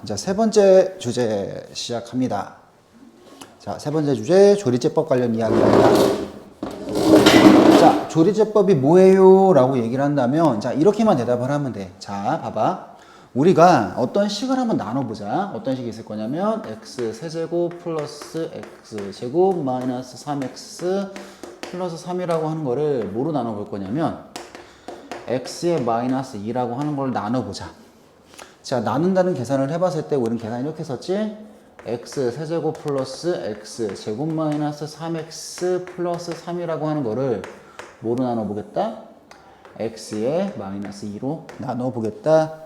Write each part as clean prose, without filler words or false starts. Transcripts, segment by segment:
자, 세 번째 주제 시작합니다. 자, 세 번째 주제 조리제법 관련 이야기입니다. 자, 조리제법이 뭐예요? 라고 얘기를 한다면 자, 이렇게만 대답을 하면 돼. 자, 봐봐. 우리가 어떤 식을 한번 나눠보자. 어떤 식이 있을 거냐면 x 세제곱 플러스 x 제곱 마이너스 3x 플러스 3이라고 하는 거를 뭐로 나눠볼 거냐면 x의 마이너스 2라고 하는 걸 나눠보자. 자, 나눈다는 계산을 해봤을 때 우리는 계산 이렇게 썼지? x 세제곱 플러스 x 제곱 마이너스 3x 플러스 3이라고 하는 거를 뭐로 나눠보겠다? x의 마이너스 2로 나눠보겠다.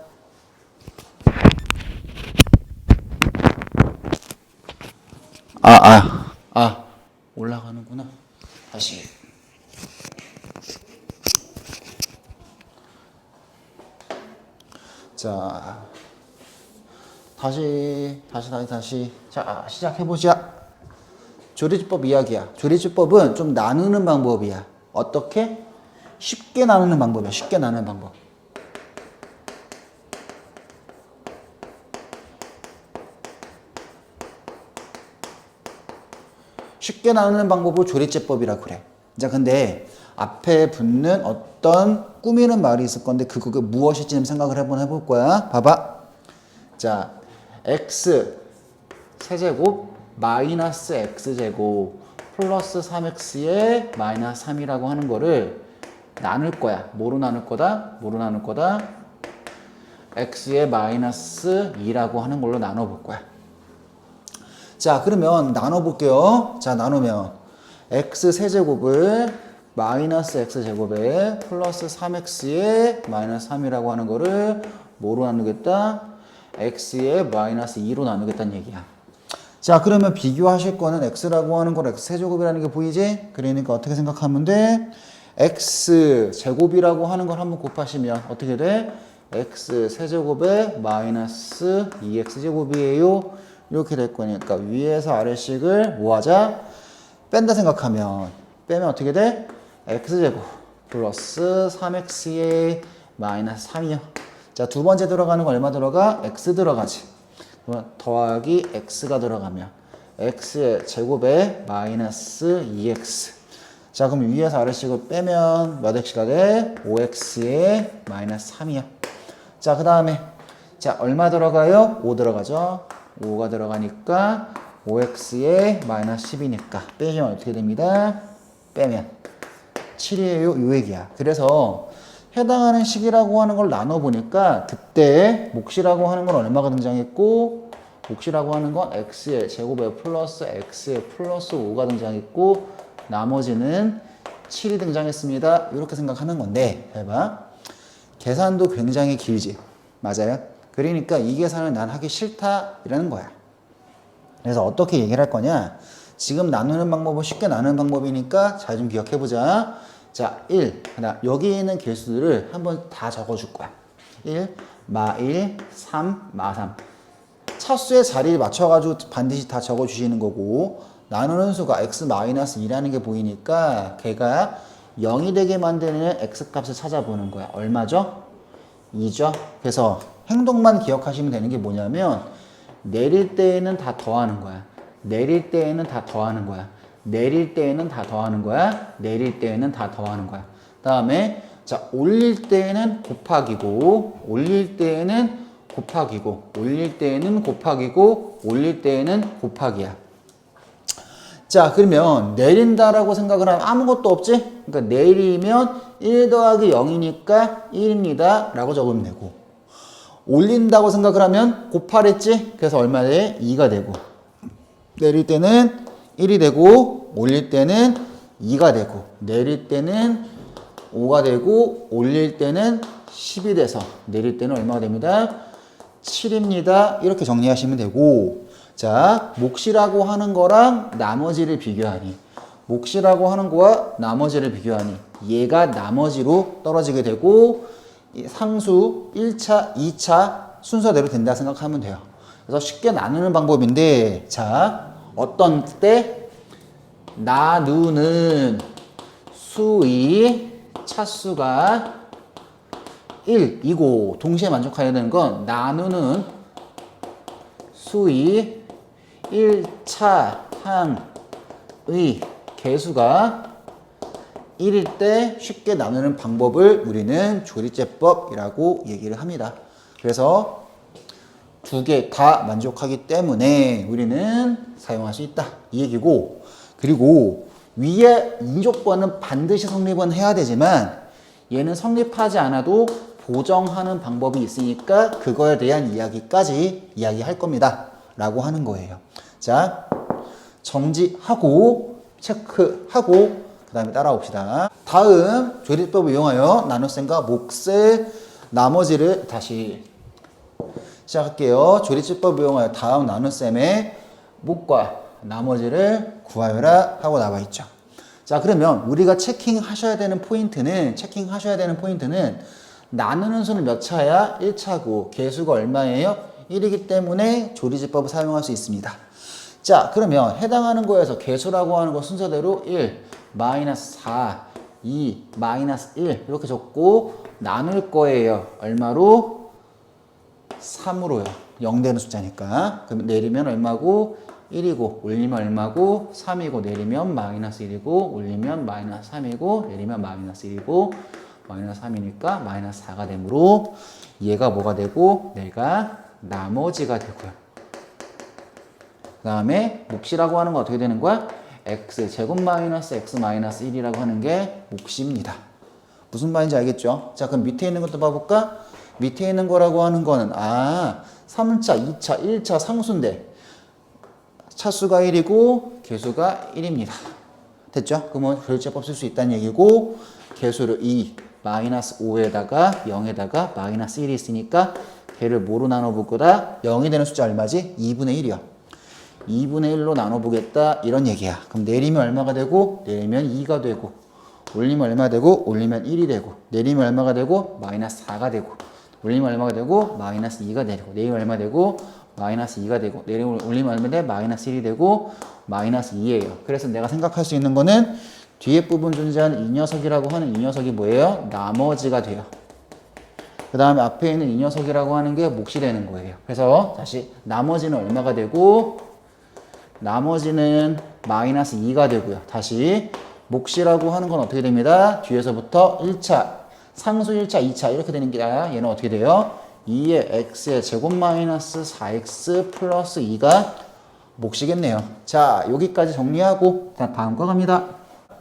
올라가는구나. 다시. 자, 다시. 자, 시작해보자. 조리제법 이야기야. 조리제법은 좀 나누는 방법이야. 어떻게? 쉽게 나누는 방법이야. 쉽게 나누는 방법. 쉽게 나누는 방법을 조리제법이라고 그래. 자, 근데 앞에 붙는 어떤 꾸미는 말이 있을 건데 그거 무엇일지 좀 생각을 해볼 거야. 봐봐. 자, x 세제곱 마이너스 x제곱 플러스 3x의 마이너스 3이라고 하는 거를 나눌 거야. 뭐로 나눌 거다? x의 마이너스 2라고 하는 걸로 나눠볼 거야. 자, 그러면 나눠볼게요. 자, 나누면 x 세제곱을 마이너스 x제곱에 플러스 3x의 마이너스 3이라고 하는 거를 뭐로 나누겠다? x의 마이너스 2로 나누겠다는 얘기야. 자, 그러면 비교하실 거는 x라고 하는 걸 x 세제곱이라는 게 보이지? 그러니까 어떻게 생각하면 돼? x 제곱이라고 하는 걸 한번 곱하시면 어떻게 돼? x 세제곱에 마이너스 2x 제곱이에요. 이렇게 될 거니까 위에서 아래식을 뭐 하자? 뺀다 생각하면 빼면 어떻게 돼? x제곱 플러스 3x의 마이너스 3이요. 자, 두 번째 들어가는 거 얼마 들어가? x 들어가지. 그러면 더하기 x가 들어가면 x의 제곱에 마이너스 2x. 자, 그럼 위에서 아래식을 빼면 몇 x가 돼? 5x의 마이너스 3이요. 자, 그 다음에 자, 얼마 들어가요? 5 들어가죠. 5가 들어가니까 5x의 마이너스 10이니까 빼면 어떻게 됩니다? 빼면 7이에요. 요 얘기야. 그래서 해당하는 식이라고 하는 걸 나눠보니까 그때 몫이라고 하는 건 얼마가 등장했고 몫이라고 하는 건 x의 제곱에 플러스 x의 플러스 5가 등장했고 나머지는 7이 등장했습니다. 이렇게 생각하는 건데 해봐. 계산도 굉장히 길지. 맞아요? 그러니까 이 계산을 난 하기 싫다 이라는 거야. 그래서 어떻게 얘기를 할 거냐? 지금 나누는 방법은 쉽게 나누는 방법이니까 잘 좀 기억해보자. 자, 1. 여기 있는 개수들을 한번 다 적어줄 거야. 1, 마 1, 3, 마 3. 차수의 자리를 맞춰가지고 반드시 다 적어주시는 거고 나누는 수가 x-2라는 게 보이니까 걔가 0이 되게 만드는 x값을 찾아보는 거야. 얼마죠? 2죠? 그래서 행동만 기억하시면 되는 게 뭐냐면 내릴 때에는 다 더하는 거야. 내릴 때에는 다 더하는 거야. 내릴 때에는 다 더하는 거야. 내릴 때에는 다 더하는 거야. 다음에 자, 올릴 때에는 곱하기고 올릴 때에는 곱하기고 올릴 때에는 곱하기고 올릴 때에는 곱하기야. 자, 그러면 내린다라고 생각을 하면 아무것도 없지? 그러니까 내리면 1 더하기 0이니까 1입니다 라고 적으면 되고 올린다고 생각을 하면 곱하랬지? 그래서 얼마 돼? 2가 되고 내릴 때는 1이 되고 올릴 때는 2가 되고 내릴 때는 5가 되고 올릴 때는 10이 돼서 내릴 때는 얼마가 됩니다? 7입니다. 이렇게 정리하시면 되고 자, 몫이라고 하는 거랑 나머지를 비교하니 몫이라고 하는 거와 나머지를 비교하니 얘가 나머지로 떨어지게 되고 상수 1차, 2차 순서대로 된다 생각하면 돼요. 그래서 쉽게 나누는 방법인데 자, 어떤 때 나누는 수의 차수가 1이고 동시에 만족해야 되는 건 나누는 수의 1차 항의 개수가 1일 때 쉽게 나누는 방법을 우리는 조리제법이라고 얘기를 합니다. 그래서 두 개 다 만족하기 때문에 우리는 사용할 수 있다 이 얘기고, 그리고 위에 이 조건은 반드시 성립은 해야 되지만 얘는 성립하지 않아도 보정하는 방법이 있으니까 그거에 대한 이야기까지 이야기할 겁니다 라고 하는 거예요. 자, 정지하고 체크하고 그 다음에 따라옵시다. 다음 조리법을 이용하여 나눗셈과 몫의 나머지를 다시 시작할게요. 조리법을 이용하여 다음 나눗셈의 몫과 나머지를 구하여라 하고 나와 있죠. 자, 그러면 우리가 체킹하셔야 되는 포인트는 나누는 수는 몇 차야? 1차고 개수가 얼마예요? 1이기 때문에 조리제법을 사용할 수 있습니다. 자, 그러면 해당하는 거에서 개수라고 하는 거 순서대로 1, 마이너스 4, 2, 마이너스 1 이렇게 적고 나눌 거예요. 얼마로? 3으로요. 0 되는 숫자니까. 그럼 내리면 얼마고? 1이고 올리면 얼마고? 3이고 내리면 마이너스 1이고 올리면 마이너스 3이고 내리면 마이너스 1이고 마이너스 3이니까 마이너스 4가 되므로 얘가 뭐가 되고 내가 나머지가 되고요. 그 다음에 몫이라고 하는 거 어떻게 되는 거야? x제곱 마이너스 x 마이너스 1이라고 하는 게 몫입니다. 무슨 말인지 알겠죠? 자, 그럼 밑에 있는 것도 봐볼까? 밑에 있는 거라고 하는 거는 3차, 2차, 1차 상수인데 차수가 1이고 개수가 1입니다. 됐죠? 그러면 조리제법 쓸 수 있다는 얘기고 개수를 2, 마이너스 5에다가 0에다가 마이너스 1이 있으니까 걔를 뭐로 나눠볼 거다? 0이 되는 숫자 얼마지? 2분의 1이요. 2분의 1로 나눠보겠다 이런 얘기야. 그럼 내리면 얼마가 되고 내리면 2가 되고 올리면 얼마 되고 올리면 1이 되고 내리면 얼마가 되고 마이너스 4가 되고 올리면 얼마가 되고 마이너스 2가 되고 내리면 얼마 되고 마이너스 2가 되고 내리면 올리면 얼마 돼? 마이너스 1이 되고 마이너스 2예요. 그래서 내가 생각할 수 있는 거는 뒤에 부분 존재하는 이 녀석이라고 하는 이 녀석이 뭐예요? 나머지가 돼요. 그 다음에 앞에 있는 이 녀석이라고 하는 게 몫이 되는 거예요. 그래서 다시 나머지는 얼마가 되고 나머지는 마이너스 2가 되고요. 다시 몫이라고 하는 건 어떻게 됩니다? 뒤에서부터 1차, 상수 1차, 2차 이렇게 되는 게 아니라 얘는 어떻게 돼요? 2의 x의 제곱 마이너스 4x 플러스 2가 몫이겠네요. 자, 여기까지 정리하고 다음 거 갑니다.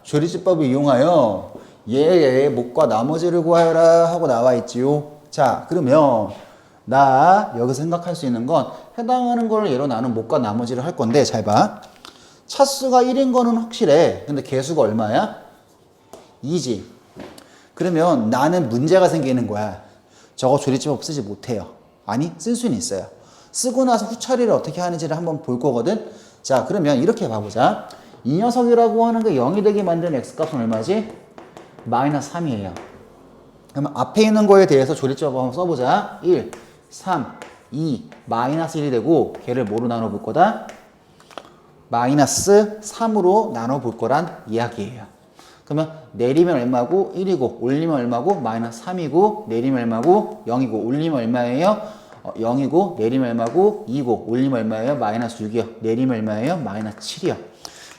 조리제법을 이용하여 얘의 몫과 나머지를 구하여라 하고 나와 있지요. 자, 그러면 나 여기서 생각할 수 있는 건 해당하는 걸 예로 나눈 몫과 나머지를 할 건데 잘 봐. 차수가 1인 거는 확실해. 근데 개수가 얼마야? 2지. 그러면 나는 문제가 생기는 거야. 저거 조리제법 쓰지 못해요. 아니, 쓸 수는 있어요. 쓰고 나서 후처리를 어떻게 하는지를 한번 볼 거거든. 자, 그러면 이렇게 봐보자. 이 녀석이라고 하는 게 0이 되게 만드는 x값은 얼마지? 마이너스 3이에요. 그러면 앞에 있는 거에 대해서 조리제법 한번 써보자. 1, 3, 2, 마이너스 1이 되고 걔를 뭐로 나눠볼 거다? 마이너스 3으로 나눠볼 거란 이야기예요. 그러면 내리면 얼마고? 1이고 올리면 얼마고? 마이너스 3이고 내리면 얼마고? 0이고 올리면 얼마예요? 0이고 내리면 얼마고? 2고 올리면 얼마예요? 마이너스 6이요. 내리면 얼마예요? 마이너스 7이요.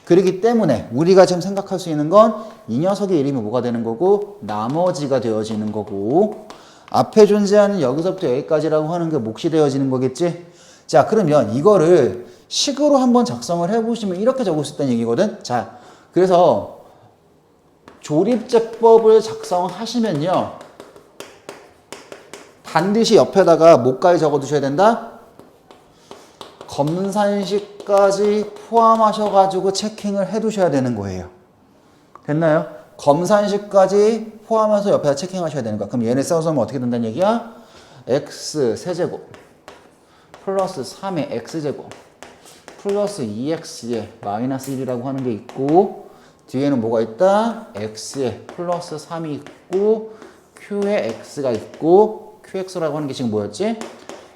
그렇기 때문에 우리가 지금 생각할 수 있는 건 이 녀석의 이름이 뭐가 되는 거고 나머지가 되어지는 거고 앞에 존재하는 여기서부터 여기까지라고 하는 게 몫이 되어지는 거겠지? 자, 그러면 이거를 식으로 한번 작성을 해보시면 이렇게 적을 수 있다는 얘기거든? 자, 그래서 조립제법을 작성하시면요 반드시 옆에다가 뭐까지 적어두셔야 된다? 검산식까지 포함하셔가지고 체킹을 해두셔야 되는 거예요. 됐나요? 검산식까지 포함해서 옆에다 체킹하셔야 되는 거야. 그럼 얘네 써서 어떻게 된다는 얘기야? x 세제곱 플러스 3의 x제곱 플러스 2x의 마이너스 1이라고 하는 게 있고 뒤에는 뭐가 있다? x의 플러스 3이 있고 q의 x가 있고 qx라고 하는 게 지금 뭐였지?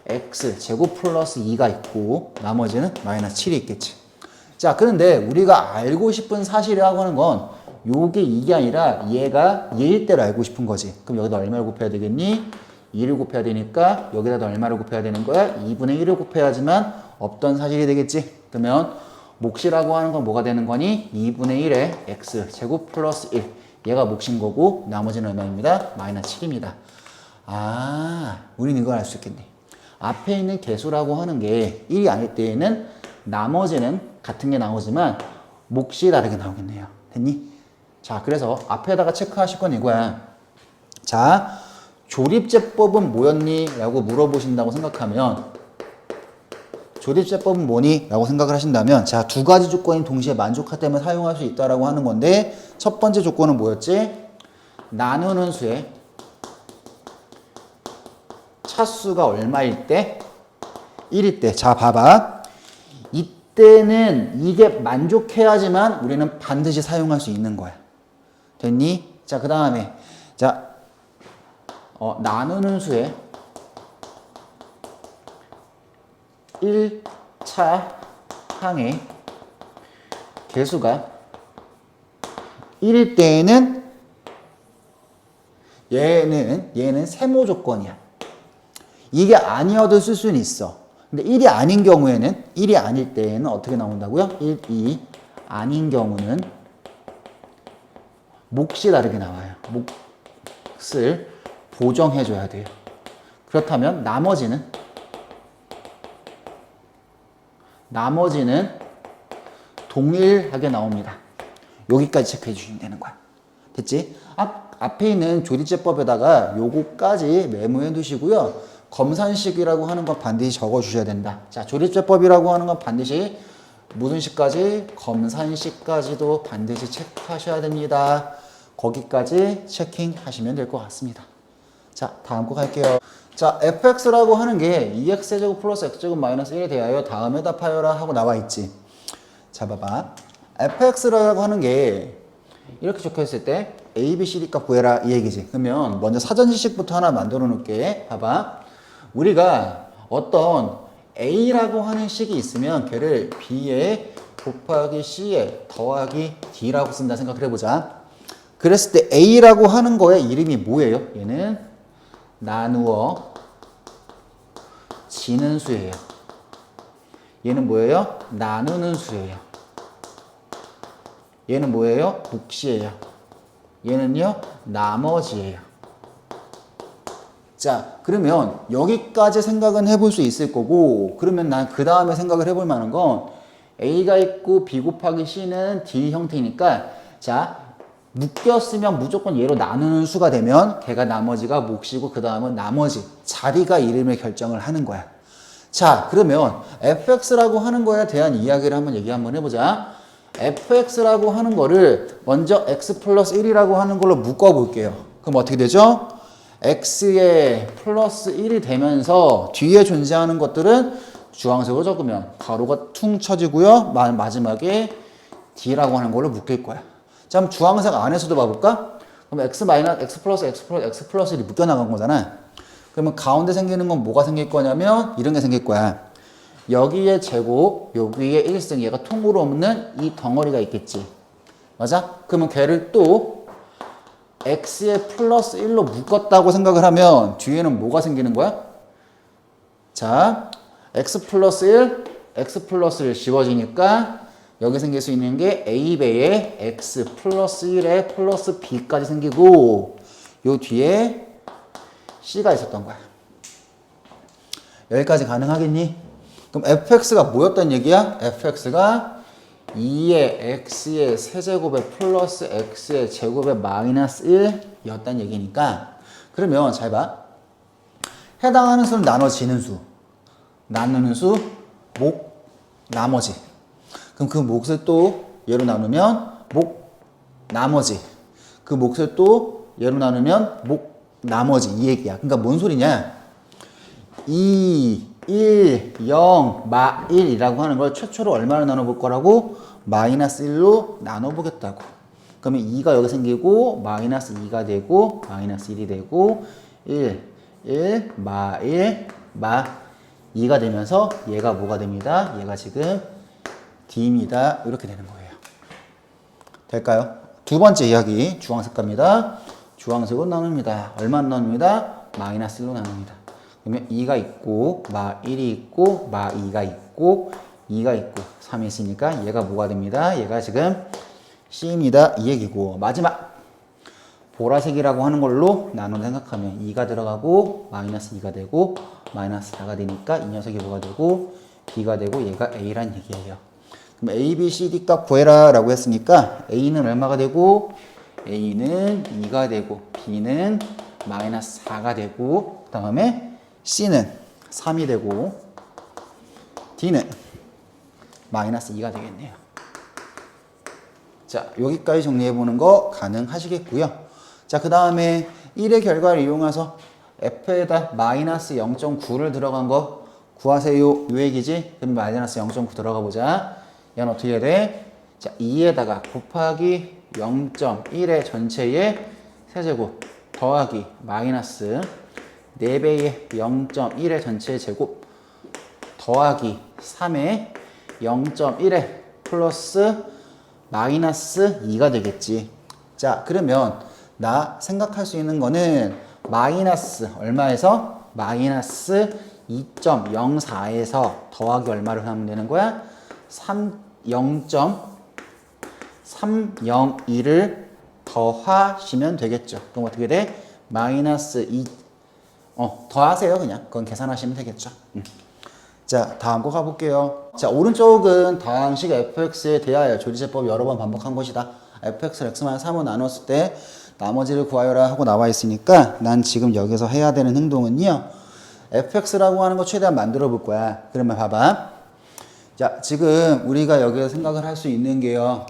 x 제곱 플러스 2가 있고 나머지는 마이너스 7이 있겠지. 자, 그런데 우리가 알고 싶은 사실이라고 하는 건 요게 이게 아니라 얘가 얘일 대로 알고 싶은 거지. 그럼 여기다 얼마를 곱해야 되겠니? 2를 곱해야 되니까 여기다 얼마를 곱해야 되는 거야? 2분의 1을 곱해야지만 없던 사실이 되겠지. 그러면 몫이라고 하는 건 뭐가 되는 거니? 2분의 1의 x 제곱 플러스 1. 얘가 몫인 거고 나머지는 얼마입니다? 마이너스 7입니다. 아, 우리는 이걸 알 수 있겠네. 앞에 있는 개수라고 하는 게 1이 아닐 때에는 나머지는 같은 게 나오지만 몫이 다르게 나오겠네요. 됐니? 자, 그래서 앞에다가 체크하실 건 이거야. 자, 조립제법은 뭐였니? 라고 물어보신다고 생각하면 조립제법은 뭐니? 라고 생각을 하신다면 자, 두 가지 조건이 동시에 만족하다면 사용할 수 있다라고 하는 건데 첫 번째 조건은 뭐였지? 나누는 수의 차수가 얼마일 때? 1일 때. 자, 봐봐. 이때는 이게 만족해야지만 우리는 반드시 사용할 수 있는 거야. 됐니? 자, 그 다음에 자, 나누는 수의 1차 항의 개수가 1일 때에는 얘는 세모 조건이야. 이게 아니어도 쓸 수는 있어. 근데 1이 아닌 경우에는 1이 아닐 때에는 어떻게 나온다고요? 1, 2 아닌 경우는 몫이 다르게 나와요. 몫을 보정해줘야 돼요. 그렇다면 나머지는 동일하게 나옵니다. 여기까지 체크해 주시면 되는 거야. 됐지? 앞에 있는 조립제법에다가 요거까지 메모해 두시고요. 검산식이라고 하는 건 반드시 적어 주셔야 된다. 자, 조립제법이라고 하는 건 반드시 무슨 식까지? 검산식까지도 반드시 체크하셔야 됩니다. 거기까지 체킹하시면 될 것 같습니다. 자, 다음 거 갈게요. 자, fx라고 하는 게 2x제곱 플러스 x제곱 마이너스 1에 대하여 다음에다 파여라 하고 나와 있지. 자, 봐봐. fx라고 하는 게 이렇게 적혀있을 때 a, b, c, d 값 구해라 이 얘기지. 그러면 먼저 사전 지식부터 하나 만들어 놓을게. 봐봐. 우리가 어떤 a라고 하는 식이 있으면 걔를 b에 곱하기 c에 더하기 d라고 쓴다 생각을 해보자. 그랬을 때 a라고 하는 거의 이름이 뭐예요? 얘는 나누어 지는 수예요. 얘는 뭐예요? 나누는 수예요. 얘는 뭐예요? 몫이에요. 얘는요? 나머지예요. 자, 그러면 여기까지 생각은 해볼 수 있을 거고, 그러면 난 그 다음에 생각을 해볼 만한 건 A가 있고 B 곱하기 C는 D 형태니까, 자, 묶였으면 무조건 얘로 나누는 수가 되면 걔가 나머지가 몫이고 그 다음은 나머지 자리가 이름을 결정을 하는 거야. 자, 그러면 fx라고 하는 거에 대한 이야기를 한번 해보자. fx라고 하는 거를 먼저 x 플러스 1이라고 하는 걸로 묶어 볼게요. 그럼 어떻게 되죠? x에 플러스 1이 되면서 뒤에 존재하는 것들은 주황색으로 적으면 가로가 퉁 쳐지고요. 마지막에 d라고 하는 걸로 묶일 거야. 자, 그럼 주황색 안에서도 봐볼까? 그럼 x 플러스 1이 묶여나간 거잖아. 그러면 가운데 생기는 건 뭐가 생길 거냐면 이런 게 생길 거야. 여기에 제곱, 여기에 1승, 얘가 통으로 없는 이 덩어리가 있겠지. 맞아? 그러면 걔를 또 x에 플러스 1로 묶었다고 생각을 하면 뒤에는 뭐가 생기는 거야? 자, x 플러스 1 씌워지니까 여기 생길 수 있는 게 a배에 x 플러스 1에 플러스 b까지 생기고 요 뒤에 c가 있었던 거야. 여기까지 가능하겠니? 그럼 fx가 뭐였단 얘기야? fx가 2의 x의 세제곱에 플러스 x의 제곱에 마이너스 1이었단 얘기니까 그러면 잘 봐. 해당하는 수는 나눠지는 수, 나누는 수, 나머지. 그럼 그 몫을 또 얘로 나누면 나머지. 그 몫을 또 얘로 나누면 나머지 이 얘기야. 그러니까 뭔 소리냐? 2, 1, 0, 1이라고 하는 걸 최초로 얼마로 나눠볼 거라고? 마이너스 1로 나눠보겠다고. 그러면 2가 여기 생기고 마이너스 2가 되고 마이너스 1이 되고 1, 2가 되면서 얘가 뭐가 됩니다? 얘가 지금 D입니다. 이렇게 되는 거예요. 될까요? 두 번째 이야기 주황색 갑니다. 주황색으로 나눕니다. 얼마 나눕니다? 마이너스 1로 나눕니다. 그러면 2가 있고 마 1이 있고 마 2가 있고 2가 있고 3이 있으니까 얘가 뭐가 됩니다. 얘가 지금 C입니다. 이 얘기고 마지막 보라색이라고 하는 걸로 나눠 생각하면 2가 들어가고 마이너스 2가 되고 마이너스 4가 되니까 이 녀석이 뭐가 되고 B가 되고 얘가 A란 얘기예요. 그럼 A, B, C, D 값 구해라 라고 했으니까 A는 얼마가 되고 A는 2가 되고 B는 마이너스 4가 되고 그 다음에 C는 3이 되고 D는 마이너스 2가 되겠네요. 자, 여기까지 정리해보는 거 가능하시겠고요. 자, 그 다음에 1의 결과를 이용해서 F에다 마이너스 0.9를 들어간 거 구하세요. 요 얘기지? 그럼 마이너스 0.9 들어가 보자. 얘는 어떻게 해야 돼? 자, 2에다가 곱하기 0.1의 전체의 세제곱 더하기 마이너스 4배의 0.1의 전체의 제곱 더하기 3의 0.1의 플러스 마이너스 2가 되겠지. 자, 그러면 나 생각할 수 있는 거는 마이너스 얼마에서? 마이너스 2.04에서 더하기 얼마를 하면 되는 거야? 0.301을 더하시면 되겠죠. 그럼 어떻게 돼? 마이너스 2, 더하세요. 그냥. 그건 계산하시면 되겠죠. 자, 다음 거 가볼게요. 자, 오른쪽은 다항식 fx에 대하여 조리제법 여러 번 반복한 것이다. fx를 x-3으로 나눴을 때 나머지를 구하여라 하고 나와 있으니까 난 지금 여기서 해야 되는 행동은요. fx라고 하는 거 최대한 만들어 볼 거야. 그러면 봐봐. 자, 지금 우리가 여기서 생각할 수 있는 게요.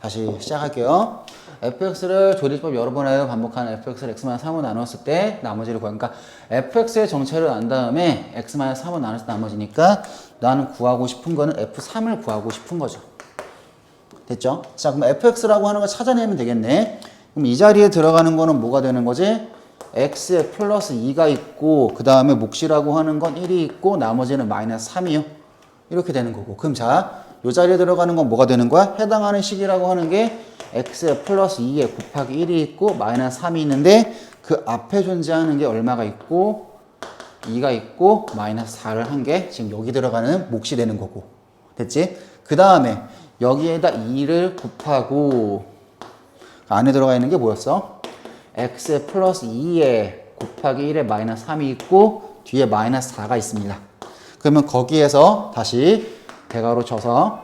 다시 시작할게요. fx를 조리법 여러 번 하여 반복하는 fx를 x-3으로 나눴을 때 나머지를 구하니까 fx의 정체를 안 다음에 x-3으로 나눴을 때 나머지니까 나는 구하고 싶은 거는 f3을 구하고 싶은 거죠. 됐죠? 자, 그럼 fx라고 하는 걸 찾아내면 되겠네. 그럼 이 자리에 들어가는 거는 뭐가 되는 거지? x에 플러스 2가 있고 그 다음에 몫이라고 하는 건 1이 있고 나머지는 마이너스 3이요. 이렇게 되는 거고. 그럼 자, 이 자리에 들어가는 건 뭐가 되는 거야? 해당하는 식이라고 하는 게 x에 플러스 2에 곱하기 1이 있고 마이너스 3이 있는데 그 앞에 존재하는 게 얼마가 있고 2가 있고 마이너스 4를 한 게 지금 여기 들어가는 몫이 되는 거고. 됐지? 그 다음에 여기에다 2를 곱하고 안에 들어가 있는 게 뭐였어? x에 플러스 2에 곱하기 1에 마이너스 3이 있고 뒤에 마이너스 4가 있습니다. 그러면 거기에서 다시 대괄호 쳐서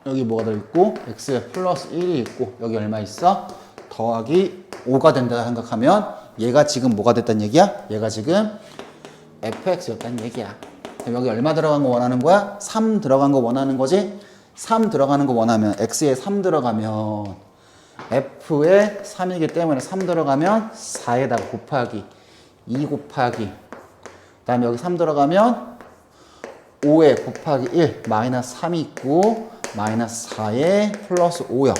여기 뭐가 들어있고 x에 플러스 1이 있고 여기 얼마 있어? 더하기 5가 된다 생각하면 얘가 지금 뭐가 됐단 얘기야? 얘가 지금 fx였다는 얘기야. 그럼 여기 얼마 들어간 거 원하는 거야? 3 들어간 거 원하는 거지? 3 들어가는 거 원하면 x에 3 들어가면 f에 3이기 때문에 3 들어가면 4에다가 곱하기 2 곱하기 그 다음에 여기 3 들어가면 5에 곱하기 1 마이너스 3이 있고 마이너스 4에 플러스 5요.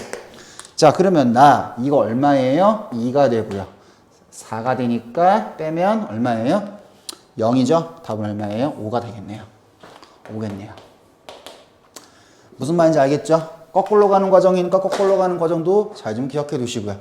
자, 그러면 나 이거 얼마예요? 2가 되고요. 4가 되니까 빼면 얼마예요? 0이죠? 답은 얼마예요? 5가 되겠네요. 5겠네요. 무슨 말인지 알겠죠? 거꾸로 가는 과정이니까 거꾸로 가는 과정도 잘 좀 기억해 두시고요.